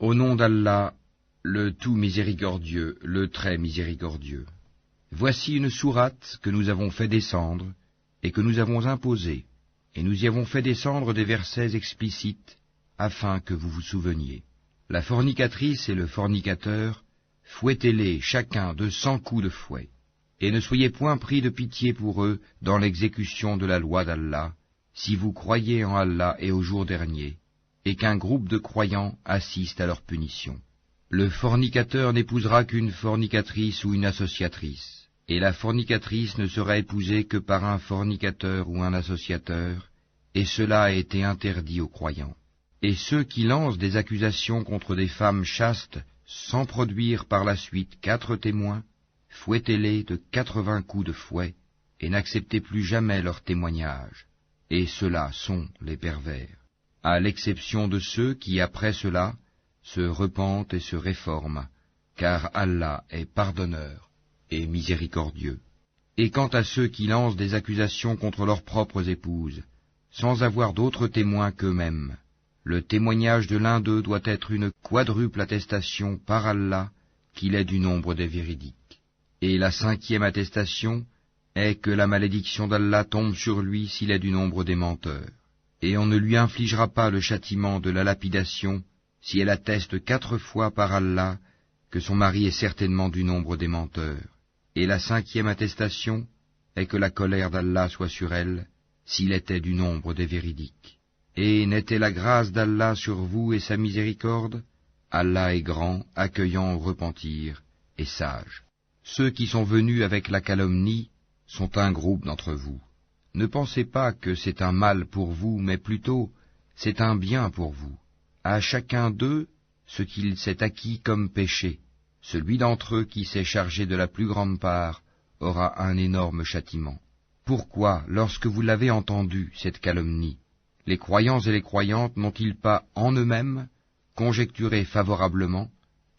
Au nom d'Allah, le tout miséricordieux, le très miséricordieux. Voici une sourate que nous avons fait descendre et que nous avons imposée, et nous y avons fait descendre des versets explicites afin que vous vous souveniez. La fornicatrice et le fornicateur, fouettez-les chacun de 100 coups de fouet, et ne soyez point pris de pitié pour eux dans l'exécution de la loi d'Allah, si vous croyez en Allah et au jour dernier, et qu'un groupe de croyants assiste à leur punition. Le fornicateur n'épousera qu'une fornicatrice ou une associatrice, et la fornicatrice ne sera épousée que par un fornicateur ou un associateur, et cela a été interdit aux croyants. Et ceux qui lancent des accusations contre des femmes chastes, sans produire par la suite 4 témoins, fouettez-les de 80 coups de fouet, et n'acceptez plus jamais leur témoignage. Et ceux-là sont les pervers, à l'exception de ceux qui, après cela, se repentent et se réforment, car Allah est pardonneur et miséricordieux. Et quant à ceux qui lancent des accusations contre leurs propres épouses, sans avoir d'autres témoins qu'eux-mêmes, le témoignage de l'un d'eux doit être une quadruple attestation par Allah qu'il est du nombre des véridiques. Et la 5e attestation est que la malédiction d'Allah tombe sur lui s'il est du nombre des menteurs. Et on ne lui infligera pas le châtiment de la lapidation si elle atteste 4 fois par Allah que son mari est certainement du nombre des menteurs. Et la 5e attestation est que la colère d'Allah soit sur elle s'il était du nombre des véridiques. Et n'était la grâce d'Allah sur vous et sa miséricorde? Allah est grand, accueillant au repentir, et sage. Ceux qui sont venus avec la calomnie sont un groupe d'entre vous. Ne pensez pas que c'est un mal pour vous, mais plutôt c'est un bien pour vous. À chacun d'eux ce qu'il s'est acquis comme péché. Celui d'entre eux qui s'est chargé de la plus grande part aura un énorme châtiment. Pourquoi, lorsque vous l'avez entendu, cette calomnie, les croyants et les croyantes n'ont-ils pas en eux-mêmes conjecturé favorablement,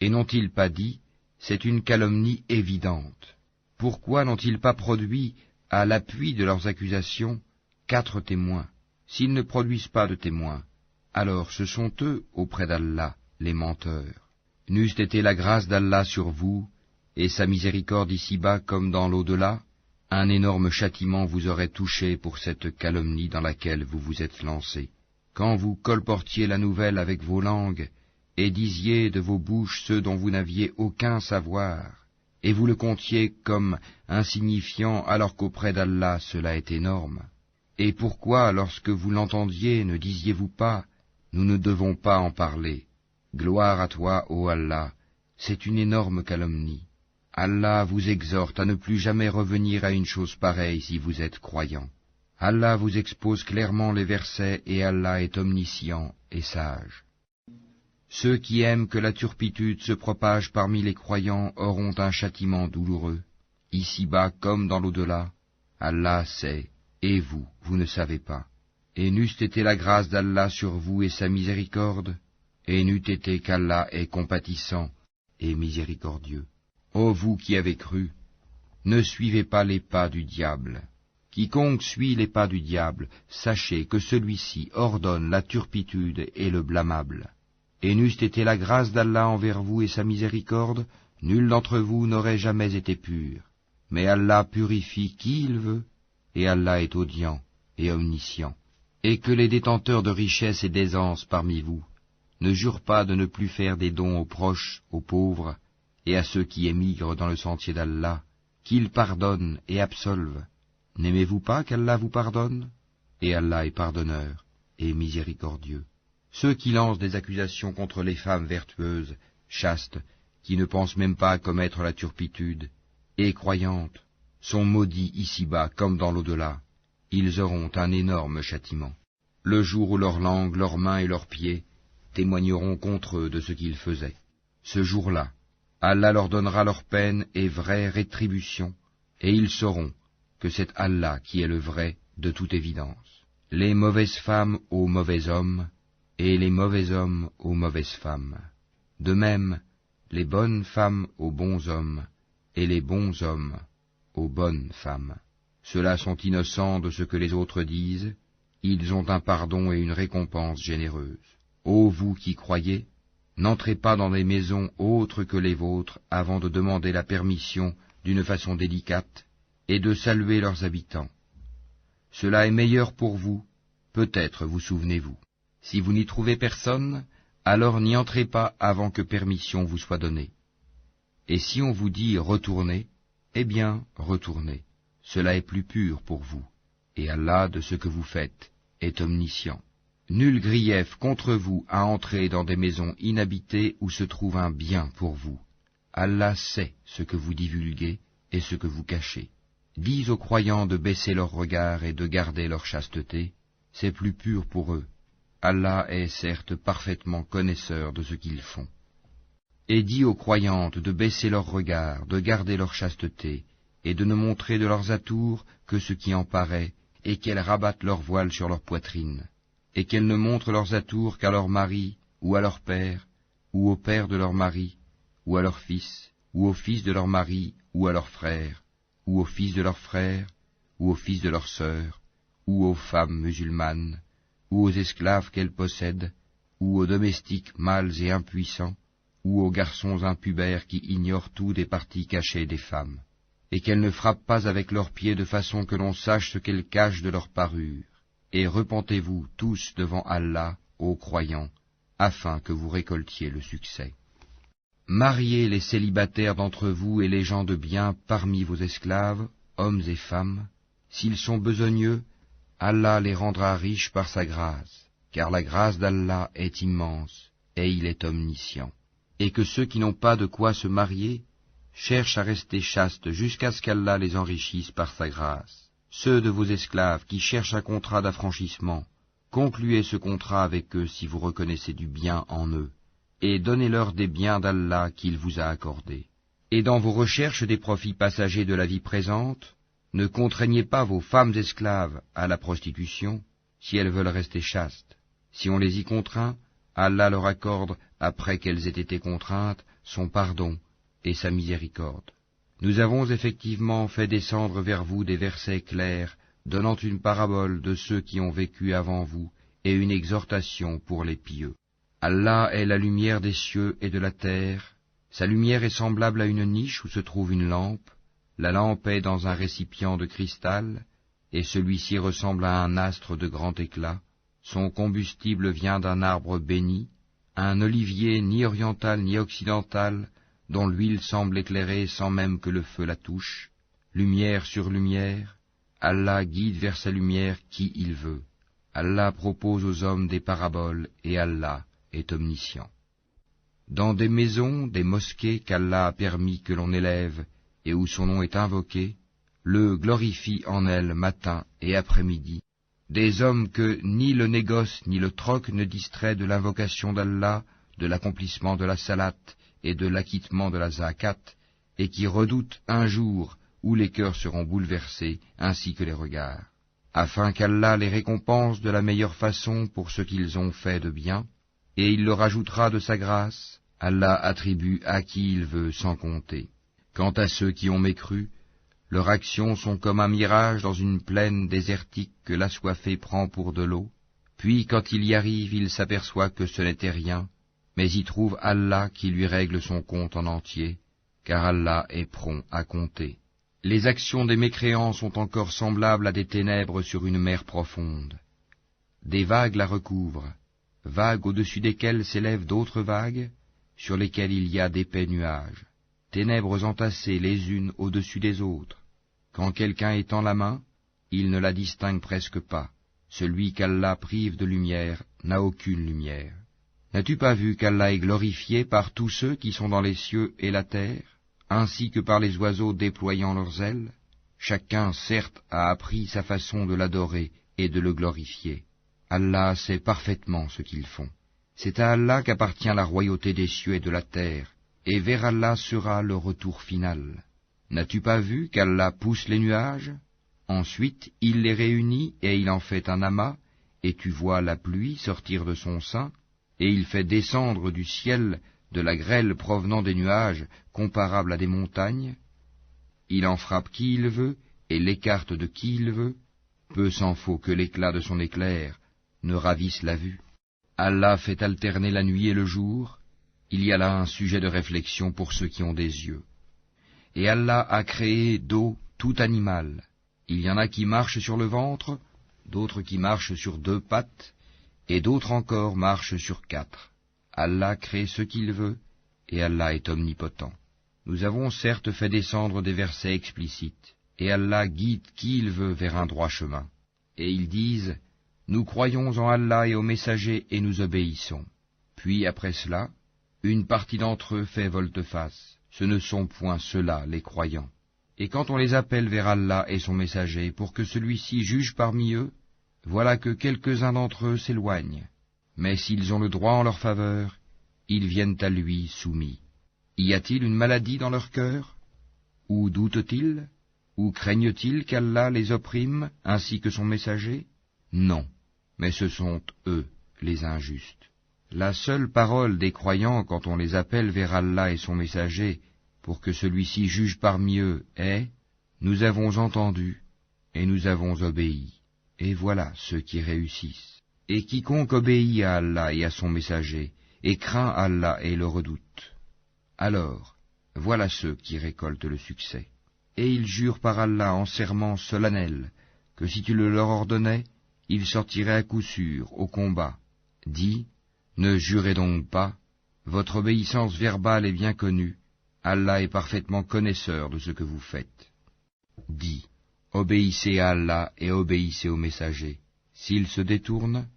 et n'ont-ils pas dit, c'est une calomnie évidente? Pourquoi n'ont-ils pas produit, à l'appui de leurs accusations, 4 témoins? S'ils ne produisent pas de témoins, alors ce sont eux, auprès d'Allah, les menteurs. N'eût été la grâce d'Allah sur vous, et sa miséricorde ici-bas comme dans l'au-delà, un énorme châtiment vous aurait touché pour cette calomnie dans laquelle vous vous êtes lancés. Quand vous colportiez la nouvelle avec vos langues, et disiez de vos bouches ceux dont vous n'aviez aucun savoir, et vous le comptiez comme insignifiant alors qu'auprès d'Allah cela est énorme. Et pourquoi, lorsque vous l'entendiez, ne disiez-vous pas, nous ne devons pas en parler? Gloire à toi, ô Allah, c'est une énorme calomnie. Allah vous exhorte à ne plus jamais revenir à une chose pareille si vous êtes croyants. Allah vous expose clairement les versets et Allah est omniscient et sage. Ceux qui aiment que la turpitude se propage parmi les croyants auront un châtiment douloureux, ici-bas comme dans l'au-delà. Allah sait, et vous, vous ne savez pas. Et n'eût été la grâce d'Allah sur vous et sa miséricorde, et n'eût été qu'Allah est compatissant et miséricordieux. Ô vous qui avez cru, ne suivez pas les pas du diable. Quiconque suit les pas du diable, sachez que celui-ci ordonne la turpitude et le blâmable. Et n'eût été la grâce d'Allah envers vous et sa miséricorde, nul d'entre vous n'aurait jamais été pur. Mais Allah purifie qui il veut, et Allah est audient et omniscient. Et que les détenteurs de richesses et d'aisance parmi vous ne jurent pas de ne plus faire des dons aux proches, aux pauvres, et à ceux qui émigrent dans le sentier d'Allah, qu'il pardonne et absolve. N'aimez-vous pas qu'Allah vous pardonne? Et Allah est pardonneur et miséricordieux. Ceux qui lancent des accusations contre les femmes vertueuses, chastes, qui ne pensent même pas à commettre la turpitude, et croyantes, sont maudits ici-bas comme dans l'au-delà. Ils auront un énorme châtiment. Le jour où leur langue, leurs mains et leurs pieds témoigneront contre eux de ce qu'ils faisaient. Ce jour-là, Allah leur donnera leur peine et vraie rétribution, et ils sauront que c'est Allah qui est le vrai de toute évidence. Les mauvaises femmes aux mauvais hommes, et les mauvais hommes aux mauvaises femmes. De même, les bonnes femmes aux bons hommes, et les bons hommes aux bonnes femmes. Ceux-là sont innocents de ce que les autres disent, ils ont un pardon et une récompense généreuse. Ô vous qui croyez, N'entrez pas dans des maisons autres que les vôtres avant de demander la permission d'une façon délicate et de saluer leurs habitants. Cela est meilleur pour vous, peut-être vous souvenez-vous. Si vous n'y trouvez personne, alors n'y entrez pas avant que permission vous soit donnée. Et si on vous dit retournez, eh bien retournez. Cela est plus pur pour vous, et Allah de ce que vous faites est omniscient. Nul grief contre vous à entrer dans des maisons inhabitées où se trouve un bien pour vous. Allah sait ce que vous divulguez et ce que vous cachez. Dis aux croyants de baisser leur regard et de garder leur chasteté, c'est plus pur pour eux. Allah est certes parfaitement connaisseur de ce qu'ils font. Et dis aux croyantes de baisser leur regard, de garder leur chasteté, et de ne montrer de leurs atours que ce qui en paraît, et qu'elles rabattent leur voile sur leur poitrine, et qu'elles ne montrent leurs atours qu'à leur mari, ou à leur père, ou au père de leur mari, ou à leur fils, ou au fils de leur mari, ou à leur frère, ou au fils de leur frère, ou au fils de leur sœur, ou aux femmes musulmanes, ou aux esclaves qu'elles possèdent, ou aux domestiques mâles et impuissants, ou aux garçons impubères qui ignorent tout des parties cachées des femmes, et qu'elles ne frappent pas avec leurs pieds de façon que l'on sache ce qu'elles cachent de leur parure. Et repentez-vous tous devant Allah, ô croyants, afin que vous récoltiez le succès. Mariez les célibataires d'entre vous et les gens de bien parmi vos esclaves, hommes et femmes. S'ils sont besogneux, Allah les rendra riches par sa grâce, car la grâce d'Allah est immense, et il est omniscient. Et que ceux qui n'ont pas de quoi se marier cherchent à rester chastes jusqu'à ce qu'Allah les enrichisse par sa grâce. Ceux de vos esclaves qui cherchent un contrat d'affranchissement, concluez ce contrat avec eux si vous reconnaissez du bien en eux, et donnez-leur des biens d'Allah qu'il vous a accordés. Et dans vos recherches des profits passagers de la vie présente, ne contraignez pas vos femmes esclaves à la prostitution, si elles veulent rester chastes. Si on les y contraint, Allah leur accorde, après qu'elles aient été contraintes, son pardon et sa miséricorde. Nous avons effectivement fait descendre vers vous des versets clairs, donnant une parabole de ceux qui ont vécu avant vous, et une exhortation pour les pieux. Allah est la lumière des cieux et de la terre. Sa lumière est semblable à une niche où se trouve une lampe. La lampe est dans un récipient de cristal, et celui-ci ressemble à un astre de grand éclat. Son combustible vient d'un arbre béni, un olivier ni oriental ni occidental, dont l'huile semble éclairer sans même que le feu la touche. Lumière sur lumière, Allah guide vers sa lumière qui il veut. Allah propose aux hommes des paraboles, et Allah est omniscient. Dans des maisons, des mosquées qu'Allah a permis que l'on élève, et où son nom est invoqué, le glorifie en elles matin et après-midi, des hommes que ni le négoce ni le troc ne distrait de l'invocation d'Allah, de l'accomplissement de la salate et de l'acquittement de la zakat, et qui redoutent un jour où les cœurs seront bouleversés, ainsi que les regards, afin qu'Allah les récompense de la meilleure façon pour ce qu'ils ont fait de bien, et il leur ajoutera de sa grâce. Allah attribue à qui il veut sans compter. Quant à ceux qui ont mécru, leurs actions sont comme un mirage dans une plaine désertique que l'assoiffé prend pour de l'eau, puis quand il y arrive, il s'aperçoit que ce n'était rien, mais y trouve Allah qui lui règle son compte en entier, car Allah est prompt à compter. Les actions des mécréants sont encore semblables à des ténèbres sur une mer profonde. Des vagues la recouvrent, vagues au-dessus desquelles s'élèvent d'autres vagues, sur lesquelles il y a d'épais nuages, ténèbres entassées les unes au-dessus des autres. Quand quelqu'un étend la main, il ne la distingue presque pas. Celui qu'Allah prive de lumière n'a aucune lumière. N'as-tu pas vu qu'Allah est glorifié par tous ceux qui sont dans les cieux et la terre, ainsi que par les oiseaux déployant leurs ailes? Chacun, certes, a appris sa façon de l'adorer et de le glorifier. Allah sait parfaitement ce qu'ils font. C'est à Allah qu'appartient la royauté des cieux et de la terre, et vers Allah sera le retour final. N'as-tu pas vu qu'Allah pousse les nuages? Ensuite, il les réunit et il en fait un amas, et tu vois la pluie sortir de son sein, et il fait descendre du ciel de la grêle provenant des nuages comparable à des montagnes. Il en frappe qui il veut et l'écarte de qui il veut. Peu s'en faut que l'éclat de son éclair ne ravisse la vue. Allah fait alterner la nuit et le jour, Il y a là un sujet de réflexion pour ceux qui ont des yeux. Et Allah a créé d'eau tout animal. Il y en a qui marchent sur le ventre, d'autres qui marchent sur 2 pattes, et d'autres encore marchent sur 4. Allah crée ce qu'il veut, et Allah est omnipotent. Nous avons certes fait descendre des versets explicites, et Allah guide qui il veut vers un droit chemin. Et ils disent, nous croyons en Allah et aux messagers et nous obéissons. Puis après cela, une partie d'entre eux fait volte-face. Ce ne sont point ceux-là les croyants. Et quand on les appelle vers Allah et son messager pour que celui-ci juge parmi eux, voilà que quelques-uns d'entre eux s'éloignent. Mais s'ils ont le droit en leur faveur, ils viennent à lui soumis. Y a-t-il une maladie dans leur cœur? Ou doutent-ils? Ou craignent-ils qu'Allah les opprime, ainsi que son messager? Non, mais ce sont eux, les injustes. La seule parole des croyants quand on les appelle vers Allah et son messager, pour que celui-ci juge parmi eux, est « Nous avons entendu, et nous avons obéi. » Et voilà ceux qui réussissent. Et quiconque obéit à Allah et à son messager, et craint Allah et le redoute, alors, voilà ceux qui récoltent le succès. Et ils jurent par Allah en serment solennel, que si tu le leur ordonnais, ils sortiraient à coup sûr au combat. Dis, ne jurez donc pas, votre obéissance verbale est bien connue, Allah est parfaitement connaisseur de ce que vous faites. Dis, obéissez à Allah et obéissez au messager. S'il se détourne,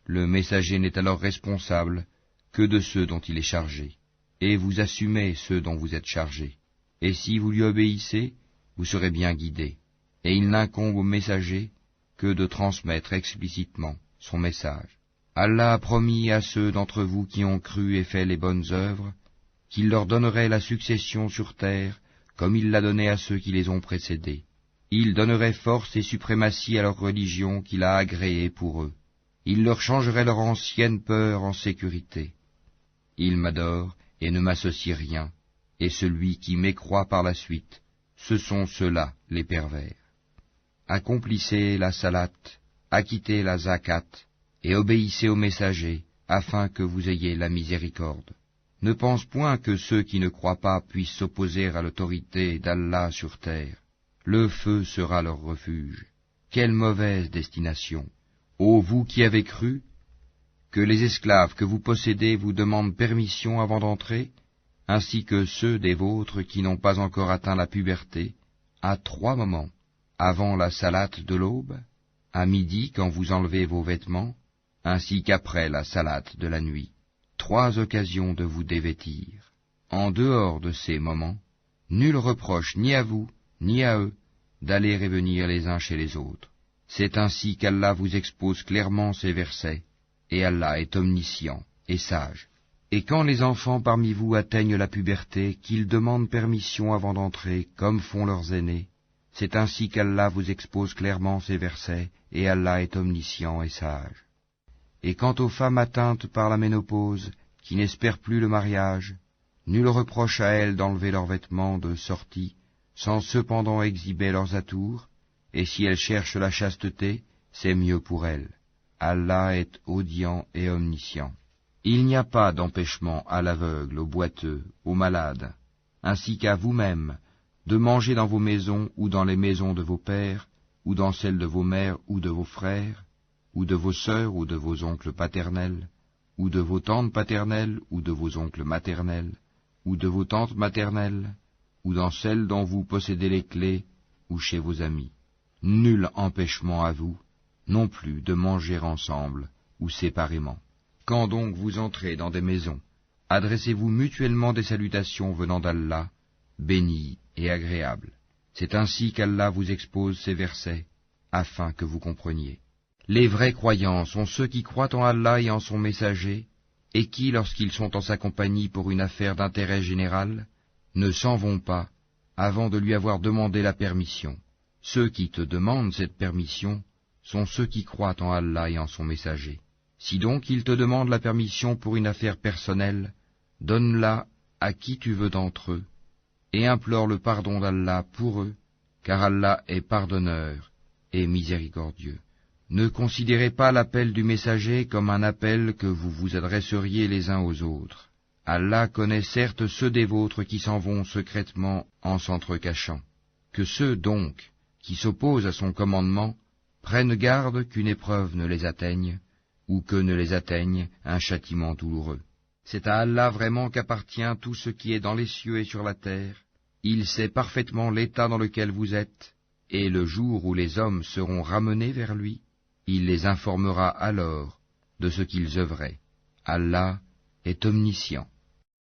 le messager n'est alors responsable que de ceux dont il est chargé, et vous assumez ceux dont vous êtes chargés. Et si vous lui obéissez, vous serez bien guidés, et il n'incombe au messager que de transmettre explicitement son message. Allah a promis à ceux d'entre vous qui ont cru et fait les bonnes œuvres, qu'il leur donnerait la succession sur terre, comme il l'a donné à ceux qui les ont précédés. Il donnerait force et suprématie à leur religion qu'il a agréée pour eux. Il leur changerait leur ancienne peur en sécurité. Ils m'adorent et ne m'associent rien, et celui qui m'écroit par la suite, ce sont ceux-là les pervers. Accomplissez la salat, acquittez la zakat, et obéissez aux messagers, afin que vous ayez la miséricorde. Ne pense point que ceux qui ne croient pas puissent s'opposer à l'autorité d'Allah sur terre. Le feu sera leur refuge. Quelle mauvaise destination! Ô vous qui avez cru, que les esclaves que vous possédez vous demandent permission avant d'entrer, ainsi que ceux des vôtres qui n'ont pas encore atteint la puberté, à 3 moments, avant la salate de l'aube, à midi quand vous enlevez vos vêtements, ainsi qu'après la salate de la nuit. 3 occasions de vous dévêtir. En dehors de ces moments, nul reproche ni à vous, ni à eux, d'aller et venir les uns chez les autres. C'est ainsi qu'Allah vous expose clairement ces versets, et Allah est omniscient et sage. Et quand les enfants parmi vous atteignent la puberté, qu'ils demandent permission avant d'entrer, comme font leurs aînés, c'est ainsi qu'Allah vous expose clairement ces versets, et Allah est omniscient et sage. Et quant aux femmes atteintes par la ménopause, qui n'espèrent plus le mariage, nul reproche à elles d'enlever leurs vêtements de sortie, sans cependant exhiber leurs atours, et si elles cherchent la chasteté, c'est mieux pour elles. Allah est audient et omniscient. Il n'y a pas d'empêchement à l'aveugle, au boiteux, aux malades, ainsi qu'à vous-mêmes, de manger dans vos maisons ou dans les maisons de vos pères, ou dans celles de vos mères ou de vos frères, ou de vos sœurs ou de vos oncles paternels, ou de vos tantes paternelles ou de vos oncles maternels, ou de vos tantes maternelles, ou dans celles dont vous possédez les clés, ou chez vos amis. Nul empêchement à vous, non plus de manger ensemble ou séparément. Quand donc vous entrez dans des maisons, adressez-vous mutuellement des salutations venant d'Allah, bénies et agréables. C'est ainsi qu'Allah vous expose ces versets, afin que vous compreniez. Les vrais croyants sont ceux qui croient en Allah et en son messager, et qui, lorsqu'ils sont en sa compagnie pour une affaire d'intérêt général, ne s'en vont pas avant de lui avoir demandé la permission. Ceux qui te demandent cette permission sont ceux qui croient en Allah et en son messager. Si donc ils te demandent la permission pour une affaire personnelle, donne-la à qui tu veux d'entre eux, et implore le pardon d'Allah pour eux, car Allah est pardonneur et miséricordieux. Ne considérez pas l'appel du messager comme un appel que vous vous adresseriez les uns aux autres. Allah connaît certes ceux des vôtres qui s'en vont secrètement en s'entrecachant. Que ceux, donc, qui s'opposent à son commandement, prennent garde qu'une épreuve ne les atteigne, ou que ne les atteigne un châtiment douloureux. C'est à Allah vraiment qu'appartient tout ce qui est dans les cieux et sur la terre. Il sait parfaitement l'état dans lequel vous êtes, et le jour où les hommes seront ramenés vers lui, il les informera alors de ce qu'ils œuvraient. Allah est omniscient.